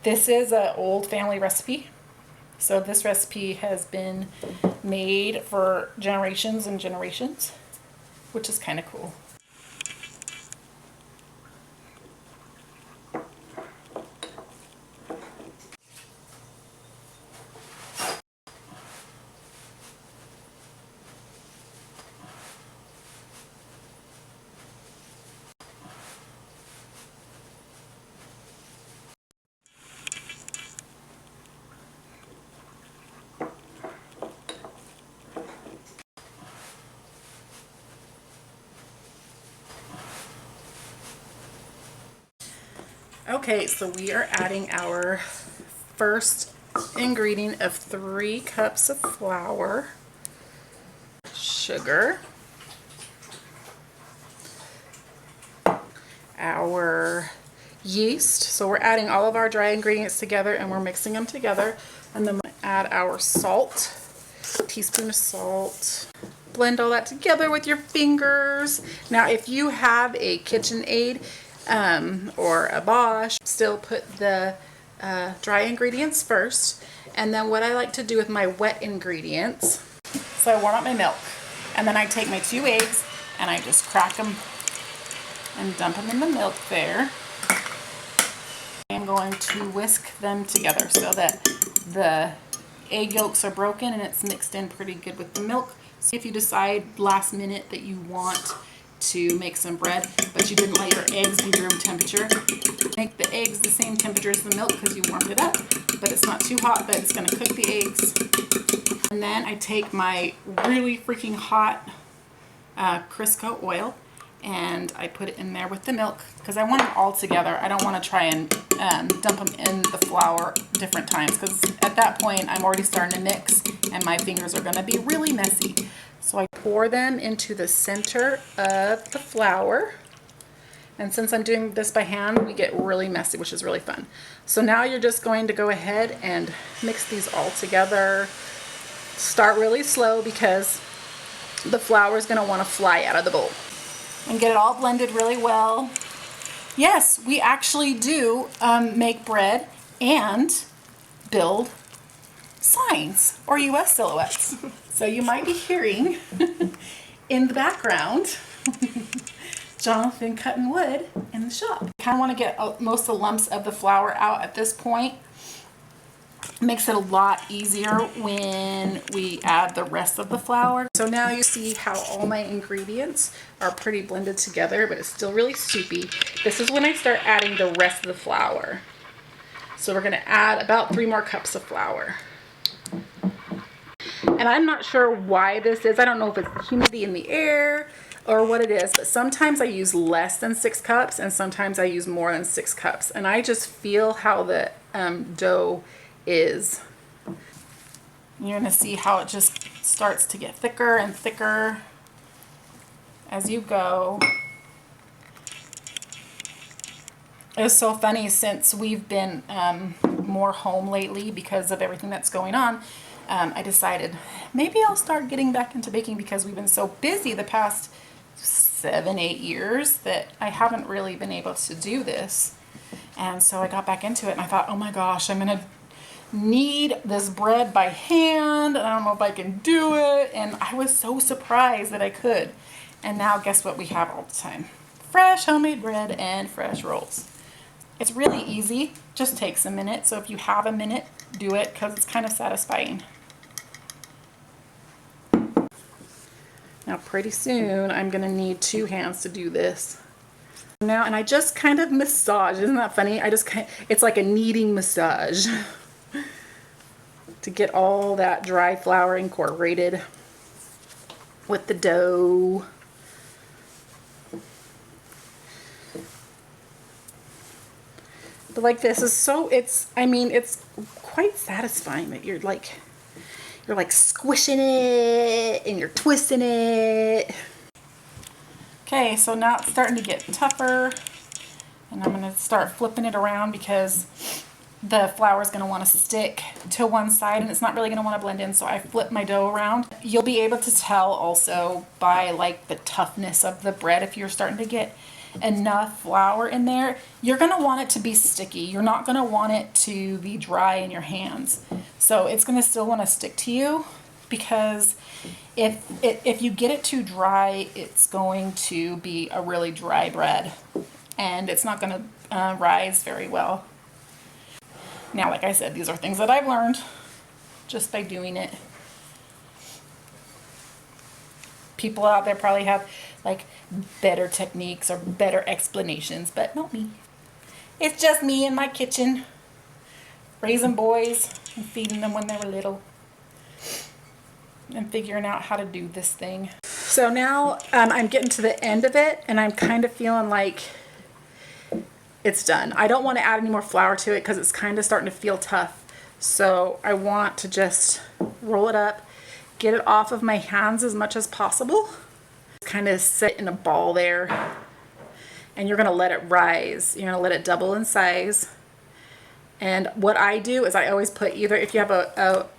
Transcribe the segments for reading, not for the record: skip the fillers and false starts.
This is an old family recipe. So this recipe has been made for generations and generations, which is kind of cool. Okay, so we are adding our first ingredient of 3 cups of flour, sugar, our yeast. So we're adding all of our dry ingredients together and we're mixing them together. And then we'll add our salt, a teaspoon of salt. Blend all that together with your fingers. Now, if you have a KitchenAid or a Bosch, still put the dry ingredients first. And then what I like to do with my wet ingredients, so I warm up my milk. And then I take my 2 eggs and I just crack them and dump them in the milk there. I'm going to whisk them together so that the egg yolks are broken and it's mixed in pretty good with the milk. So if you decide last minute that you want to make some bread, but you didn't let your eggs be room temperature, make the eggs the same temperature as the milk because you warmed it up, but it's not too hot that it's going to cook the eggs. And then I take my really freaking hot Crisco oil and I put it in there with the milk because I want it all together. I don't want to try and dump them in the flour different times because at that point I'm already starting to mix and my fingers are going to be really messy. So I pour them into the center of the flour. And since I'm doing this by hand, we get really messy, which is really fun. So now you're just going to go ahead and mix these all together. Start really slow because the flour is going to want to fly out of the bowl. And get it all blended really well. Yes, we actually do make bread and build signs or US silhouettes. So you might be hearing in the background Jonathan cutting wood in the shop. Kind of want to get most of the lumps of the flour out at this point. Makes it a lot easier when we add the rest of the flour. So now you see how all my ingredients are pretty blended together, but it's still really soupy. This is when I start adding the rest of the flour. So we're going to add about 3 more cups of flour. And I'm not sure why this is. I don't know if it's humidity in the air or what it is, but sometimes I use less than 6 cups and sometimes I use more than 6 cups. And I just feel how the dough is. You're going to see how it just starts to get thicker and thicker as you go. It's so funny since we've been more home lately because of everything that's going on. I decided maybe I'll start getting back into baking because we've been so busy the past 7-8 years that I haven't really been able to do this. And so I got back into it and I thought, oh my gosh, I'm gonna knead this bread by hand and I don't know if I can do it. And I was so surprised that I could. And now guess what we have all the time? Fresh homemade bread and fresh rolls. It's really easy, just takes a minute. So if you have a minute, do it because it's kind of satisfying. Now pretty soon I'm gonna need 2 hands to do this. Now, and I just kind of massage, isn't that funny? It's like a kneading massage to get all that dry flour incorporated with the dough. But like this is so, it's quite satisfying that you're like squishing it and you're twisting it. Okay, so now it's starting to get tougher and I'm going to start flipping it around because the flour is going to want to stick to one side and it's not really going to want to blend in, so I flip my dough around. You'll be able to tell also by like the toughness of the bread if you're starting to get enough flour in there, you're going to want it to be sticky. You're not going to want it to be dry in your hands. So it's going to still want to stick to you, because if you get it too dry, it's going to be a really dry bread and it's not going to rise very well. Now, like I said, these are things that I've learned just by doing it. People out there probably have like better techniques or better explanations, but not me. It's just me in my kitchen, raising boys and feeding them when they were little and figuring out how to do this thing. So now I'm getting to the end of it and I'm kind of feeling like it's done. I don't want to add any more flour to it because it's kind of starting to feel tough. So I want to just roll it up, get it off of my hands as much as possible. Kind of sit in a ball there, and you're going to let it rise. You're going to let it double in size. And what I do is I always put either, if you have a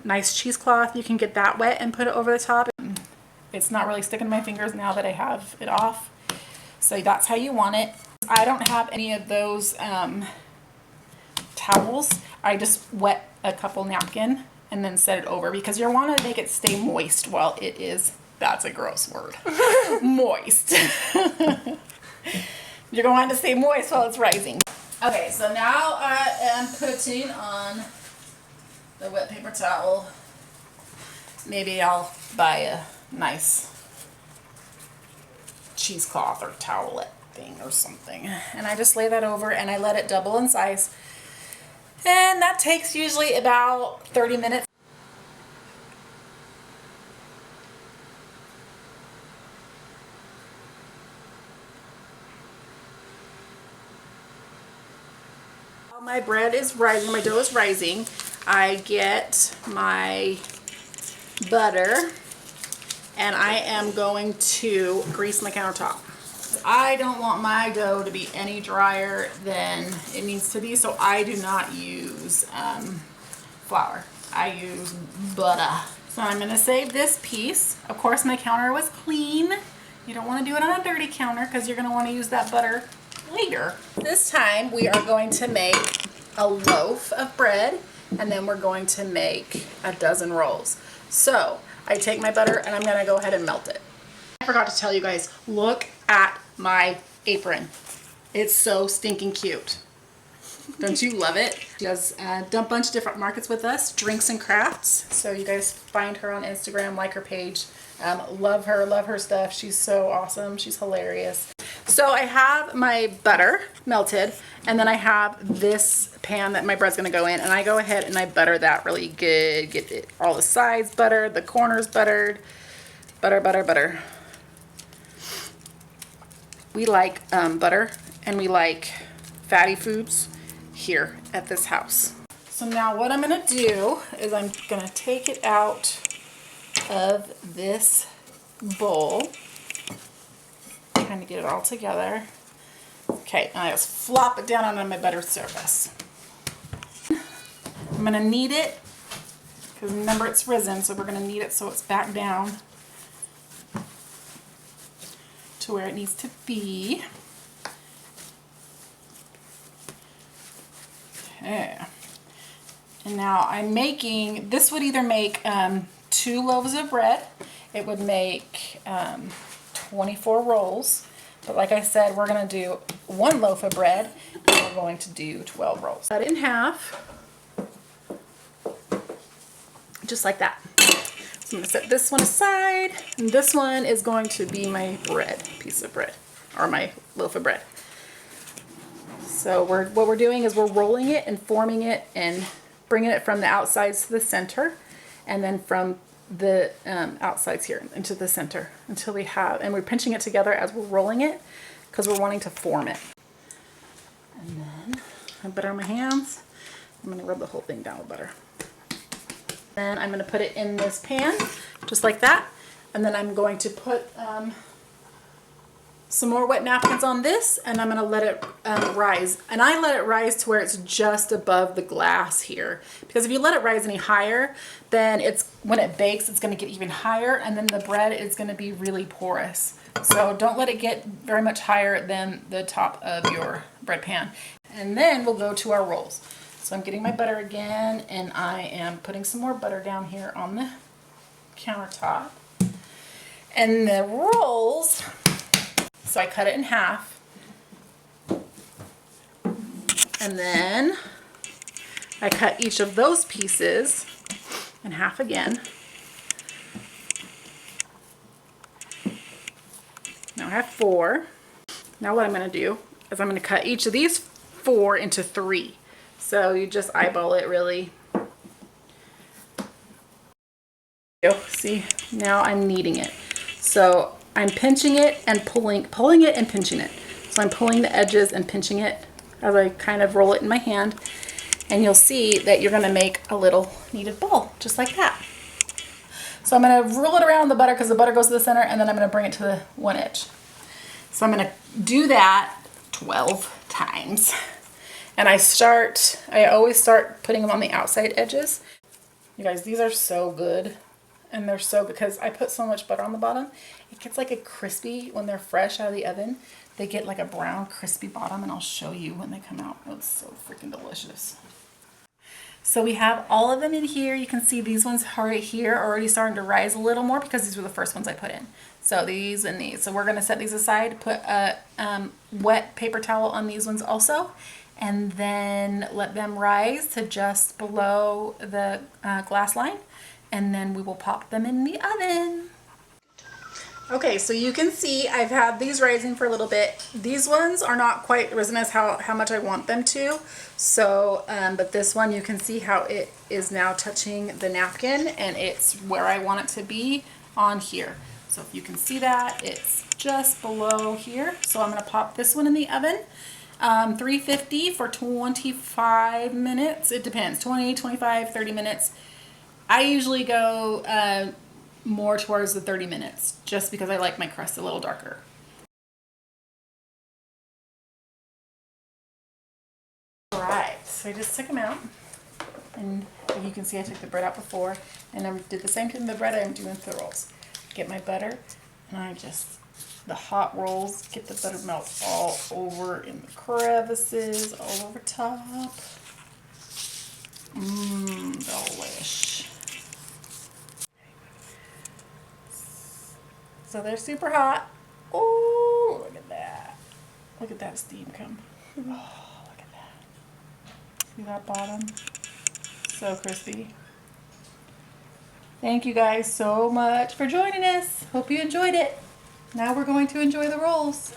nice cheesecloth, you can get that wet and put it over the top. It's not really sticking to my fingers now that I have it off. So that's how you want it. I don't have any of those towels. I just wet a couple napkin and then set it over, because you want to make it stay moist while it is, that's a gross word, moist. You're going to want to stay moist while it's rising. Okay, so now I am putting on the wet paper towel. Maybe I'll buy a nice cheesecloth or towelette thing or something. And I just lay that over and I let it double in size. And that takes usually about 30 minutes. While my bread is rising, my dough is rising, I get my butter and I am going to grease my countertop. I don't want my dough to be any drier than it needs to be, so I do not use flour. I use butter. So I'm going to save this piece. Of course, my counter was clean. You don't want to do it on a dirty counter because you're going to want to use that butter later. This time we are going to make a loaf of bread, and then we're going to make a dozen rolls. So I take my butter and I'm going to go ahead and melt it. I forgot to tell you guys, look at my apron. It's so stinking cute. Don't you love it? She does done a bunch of different markets with us, Drinks and Crafts. So you guys find her on Instagram, like her page. Love her stuff. She's so awesome. She's hilarious. So I have my butter melted, and then I have this pan that my bread's gonna go in, and I go ahead and I butter that really good. Get it, all the sides buttered, the corners buttered. Butter, butter, butter. We like butter, and we like fatty foods here at this house. So now what I'm gonna do is I'm gonna take it out of this bowl, kind of get it all together. Okay, and I just flop it down onto my butter surface. I'm gonna knead it, because remember it's risen, so we're gonna knead it so it's back down to where it needs to be. Okay. And now I'm making, this would either make 2 loaves of bread, it would make 24 rolls, but like I said, we're going to do 1 loaf of bread and we're going to do 12 rolls. Cut it in half, just like that. So I'm going to set this one aside, and this one is going to be my bread, piece of bread, or my loaf of bread. So what we're doing is we're rolling it and forming it and bringing it from the outsides to the center, and then from the outsides here into the center until we have, and we're pinching it together as we're rolling it because we're wanting to form it. And then I have butter on my hands. I'm going to rub the whole thing down with butter. Then I'm going to put it in this pan just like that, and then I'm going to put some more wet napkins on this, and I'm going to let it rise. And I let it rise to where it's just above the glass here, because if you let it rise any higher, then when it bakes, it's going to get even higher, and then the bread is going to be really porous. So don't let it get very much higher than the top of your bread pan. And then we'll go to our rolls. So I'm getting my butter again, and I am putting some more butter down here on the countertop. And the rolls, so I cut it in half. And then I cut each of those pieces in half again. Now I have 4. Now what I'm going to do is I'm going to cut each of these 4 into 3. So you just eyeball it really. See, now I'm kneading it. So I'm pinching it and pulling it and pinching it. So I'm pulling the edges and pinching it as I kind of roll it in my hand. And you'll see that you're going to make a little kneaded ball, just like that. So I'm going to roll it around the butter because the butter goes to the center, and then I'm going to bring it to the one edge. So I'm going to do that 12 times. And I always start putting them on the outside edges. You guys, these are so good. And they're so good because I put so much butter on the bottom. It gets like a crispy when they're fresh out of the oven. They get like a brown crispy bottom, and I'll show you when they come out. Oh, it's so freaking delicious. So we have all of them in here. You can see these ones right here are already starting to rise a little more because these were the first ones I put in. So these and these. So we're going to set these aside, put a wet paper towel on these ones also, and then let them rise to just below the glass line. And then we will pop them in the oven. Okay, so you can see I've had these rising for a little bit. These ones are not quite risen as how much I want them to. So, but this one, you can see how it is now touching the napkin, and it's where I want it to be on here. So if you can see that, it's just below here. So I'm gonna pop this one in the oven. 350 for 25 minutes. It depends, 20, 25, 30 minutes. I usually go more towards the 30 minutes just because I like my crust a little darker. All right, so I just took them out, and you can see I took the bread out before, and I did the same thing with the bread I'm doing with the rolls. Get my butter, and the hot rolls, get the butter melt all over in the crevices, all over top. Delish. So they're super hot. Oh, look at that. Look at that steam come. Oh, look at that. See that bottom? So crispy. Thank you guys so much for joining us. Hope you enjoyed it. Now we're going to enjoy the rolls.